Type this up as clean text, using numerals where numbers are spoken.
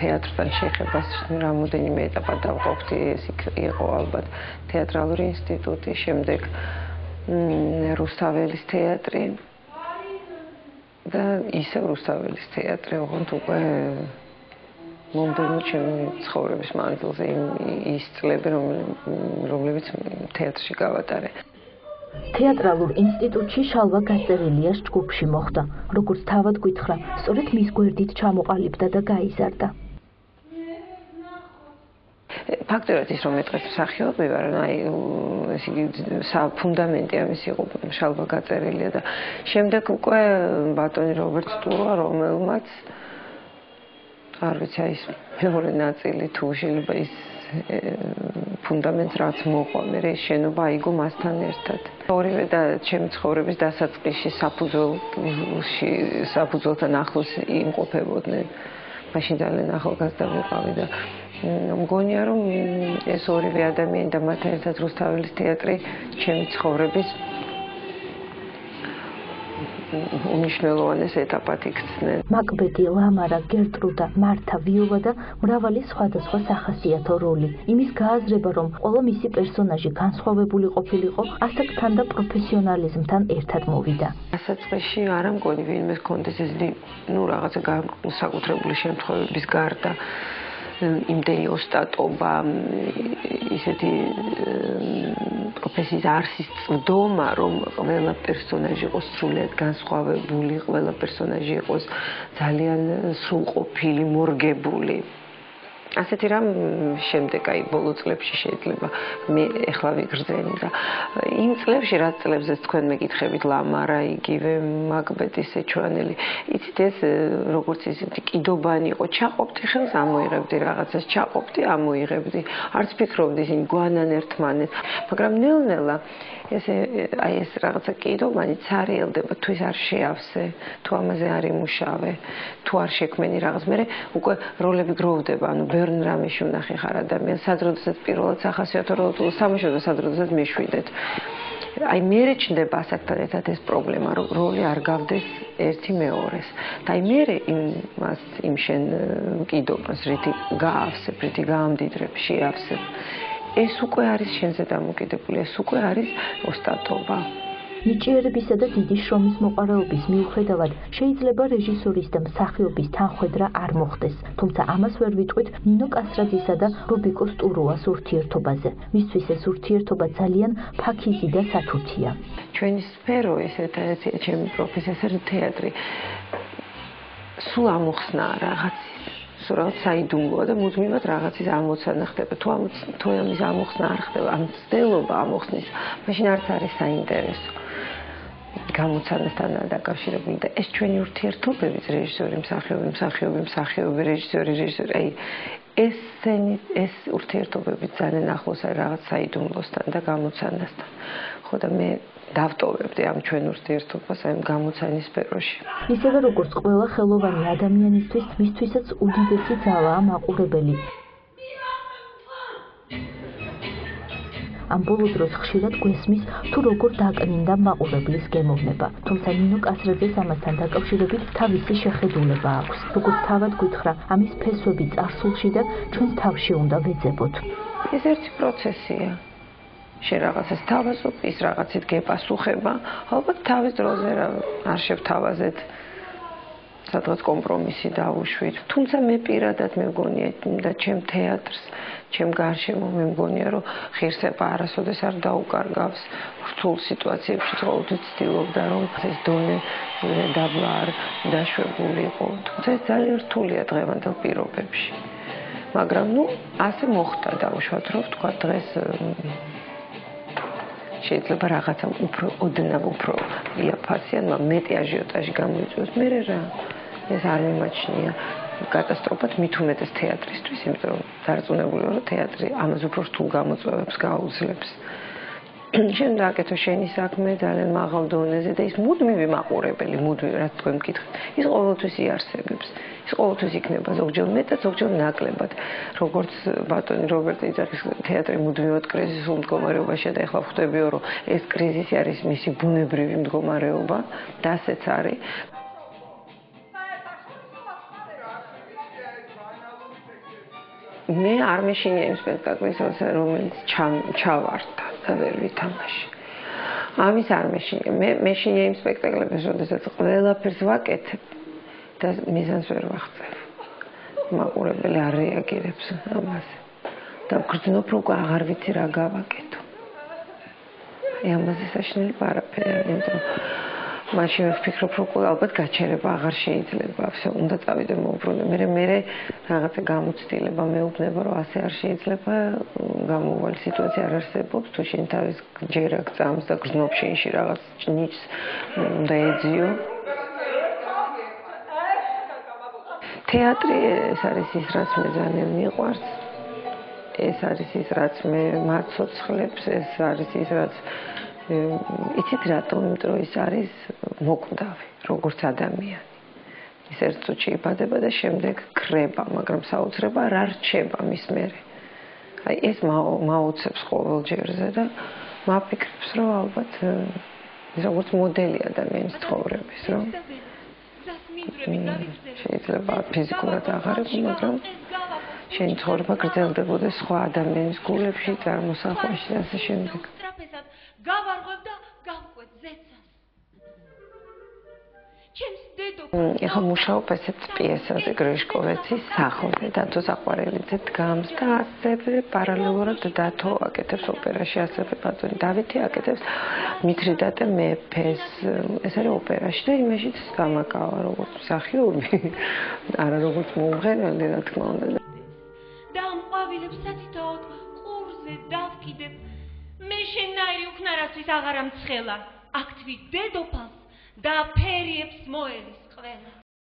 თეატრთან შეხებას რამოდენიმე ეტაპად დავყოფდი, ეს იყო ალბათ თეატრალური ინსტიტუტი, შემდეგ რუსთაველის თეატრი და ისევ რუსთაველის თეატრი, ოღონდ უკვე მომდევნო ჩემი ცხოვრების მანძილზე ის წლები, რომლებიც თეატრში გავატარე. თეატრალურ ინსტიტუტში შალვა გაწევილიას ჯგუფში მოხვდა. როგორც თავად გითხრა, სწორედ მის გვერდით ჩამოყალიბდა და გაიზარდა. ფაქტობრივად ის რომ მე დღეს მსახიობი ვარ, ეს იგი საფუნდამენტი ამის იყო შალვა გაწევილია და შემდეგ უკვე ბატონი რობერტ სტურა, რომელმაც არ ვიცი ის მეორე ნაწილი თუ შეიძლება ის ფუნდამენტს რაც მოყვა, მე შენობა აიგო მასთან ერთად. ორივე და ჩემი ცხოვრების დასაწყისში საფუძველთან ახლოს იმყოფებოდნენ. მაშინ ძალიან ახალგაზრდა ვიყავი და მგონია რომ ეს ორივე ადამიანი და მათთან ერთად რუსთაველის თეატრი ჩემი ცხოვრების უნიშნელოვანეს ეტაპად იქცნენ. მაკბეტი, ლამარა, გერტრუდა, მართა, ვიოლა და მრავალი სხვადასხვა სახასიათო როლი. იმის გააზრება, რომ ყველა მისი პერსონაჟი განსხვავებული ყოფილიყო, ასაკთან და პროფესიონალიზმთან ერთად მოვიდა. დასაწყისში არ მგონი ვინმეს ჰქონდეს ეს რაღაცა განსაკუთრებული შემთხვევების გარდა იმდენი ოსტატობა, ისეთი პროფესიის არსის წვდომა, რომ ყველა პერსონაჟი იყოს სრულიად განსხვავებული, ყველა პერსონაჟი იყოს ძალიან სრულყოფილი, მორგებული. ასეთი რამ შემდეგ ბოლო წლებში შეიძლება მე ეხლა ვიგრძენი და იმ წლებში რაც წლებზეც თქვენ მეკითხებით ლამარა, იგივე მაკბეტის ეჩვანელი, იცით ეს როგორც ისეთი კიდობანი იყო, ჩაყოფდი ხელს, ამოიღებდი რაღაცას, ჩაყოფდი, ამოიღებდი, არც ფიქრობდი ისინი გვანან ერთმანეთს, მაგრამ ნელ-ნელა ეს რაღაცა კიდობანი ცარიელდება, თუ ის არ შეავსე, თუ ამაზე არ იმუშავე, თუ არ შექმენი რაღაც, მე უკვე როლები გროვდება, ანუ ბევრ რამეში ვნახე ხარ ადამიანს, სადროსაც პირველად სახასიათო როლი სამუშაო და სადროსაც მეშვიდეთ. აი მერე ჩნდება ასაკთან ერთად ეს პრობლემა, რომ როლი არ გავდეს ერთი მეორეს. და აი მერე იმ შენ კიდობას, რითი გაავსებ, რითი გაამდიდრებ, შეავსებ. ეს უკვე არის შენზე დამოკიდებული, ეს უკვე არის ოსტატობა. ნიჭიერებისა და დიდი შრომის მოყვარეობის მიუხედავად შეიძლება რეჟისორის და მსახიობის თანხვედრა არ მოხდეს, თუმცა ამას ვერ ვიტყვით ნინო კასრაძისა და რობიკო სტუროას ურთიერთობაზე. მისთვის ეს ურთიერთობა ძალიან ფაქიზი და სათუთია. ჩვენი სფერო ესეთა ჩემი პროფესია თეატრი სულ ამოხსნა რაღაცის სულ საიდუმლოა და მუდმივად რაღაცის ამოცანა ხდება. თუ ამის ამოხსნა არ ხდება, ამ ცდელობა ამოხსნის, მაშინ არც არის საინტერესო. გამოცანასთან დაკავშირებული და ეს ჩვენი ურთიერთობებიც რეჟისორი, მსახიობი, რეჟისორი, აი ეს ურთიერთობები ძალიან ახლოს არის რაღაც საიდუმლოსთან და გამოცანასთან. ხო და მე დავტოვებდი ამ ჩვენ ურთიერთობას ამ გამოცანის სფეროში. ისევე როგორც ყველა ხელოვანი ადამიანისთვის, მისთვისაც უდიდესი ძალაა მაყურებელი. ამ ბოლო დროს ხშირად გვესმის თუ როგორ დაკნინდა მაყურებლის გემოვნება, თუმცა ნინო კასრაძეს ამასთან დაკავშირებით თავისი შეხედულება აქვს. როგორც თავად გითხრა, ამის ფესვები წარსულში და ჩვენს თავში უნდა ვეძებოთ. ეს ერთი პროცესია. შენ რაღაცას თავაზობ, ის რაღაცით გეპასუხება, ალბათ თავის დროზე არ შევთავაზეთ, სადღაც კომპრომისი დავუშვით. თუმცა მე პირადად მე მგონია და ჩემ თეატრს, ჩემ გარშემო მე მგონია, რომ ღირსება არასოდეს არ დაუკარგავს. რთულ სიტუაციებში ყოველთვის ცდილობდა, რომ ეს დონე დაბლა არ დაშვებულიყო. თუმცა ეს ძალიან რთულია დღევანდელ პირობებში. მაგრამ ასე მოხდა დავუშვათ, რომ თქვა დღეს შეიძლება რაღაცა ოდნავ უფრო იაფასიანმა მეტი აჟიოტაჟი გამოიწვიოს. მე რა ეს არ მიმაჩნია კატასტროფად მით უმეტეს თეატრისთვის, იმიტომ რომ დარწმუნებული ვარ, რომ თეატრი ამას უფრო რთულ გამოწვევებს გააუძლებს. შენ დააკეთო შენი საქმე ძალიან მაღალ დონეზე და ის მუდმივი მაყურებელი, რაც თქვენ მკითხეთ, ის ყოველთვის იარსებებს. ის ყოველთვის იქნება ზოგჯერ მეტად, ზოგჯერ ნაკლებად. როგორც ბატონი რობერტ იძახის თეატრი მუდმივად კრიზისულ მდგომარეობაშია და ეხლა ხვდებიო, რომ ეს კრიზისი არის მისი ბუნებრივი მდგომარეობა და ასეც არის. მე არ მეშინია იმ სპექტაკლის რომელიც ჩავარდა და ვერ ვითამაშე. ამის არ მეშინია. მე მეშინია იმ სპექტაკლებში, როდესაც ყველაფერს ვაკეთებ და მიზანს ვერ ვახცევ. მაყურებელი არ რეაგირებს ამაზე. და გრძნობ რომ აღარ ვიცი რა გავაკეთო. ამაზე საშინელი არაფერი არ იმიტომ მაშინ ვფიქრობ რომ ალბათ გაჩერება აღარ შეიძლება всё უნდა წავიდე მოუბრუნდე მე რაღაცა გამოცდილება მეუბნება რომ ასე არ შეიძლება გამოვალი სიტუაცია არ არსებობს თუ შენ თავის ჯერა გწამს და გრძნობ შენში რაღაც ჭნიც უნდა ეძიო თეატრი ეს არის ის რაც მე ძალიან მიყვარს ეს არის ის რაც მე მაცოცხლებს ეს არის ის რაც იცით რატომ? იმიტომ რომ ის არის მოკვდავი, როგორც ადამიანი. ის ერთ წუთში იბადება და შემდეგ ქრება, მაგრამ საოცრება რა რჩება მის მერე. აი ეს მაოცებს ყოველ ჯერზე და მაფიქრებს რომ ალბათ როგორც მოდელი ადამიანის ცხოვრების, რომ შეიძლება ფიზიკურად აღარებო, მაგრამ შენი ცხოვრება გრძელდებოდა სხვა ადამიანის გულებში, წარმოსახვაში და ასე შემდეგ. გავარღვევ და გავკვეთ ზეცას. ჩემს დედო ეხლა მუშაობ ესეთ პიესაზე გრიშკოვეცის სახლზე დათო საყვარელიძე დგამს და ასევე პარალელურად დათო აკეთებს ოპერაში ასევე ბატონი დავითი აკეთებს მითრიდატე მეფეს ეს არის ოპერაში და იმაშიც გამაკავა როგორც მსახიობი არა როგორც მომღერალი რა თქმა უნდა და ამ ყვავილებს სათითაოდ ყურზე დავკიდებ მე შენაირი უქნარასთვის აღარ ამცხელა აქ თვით დედოფალს და ფერიებს მოელის ყველა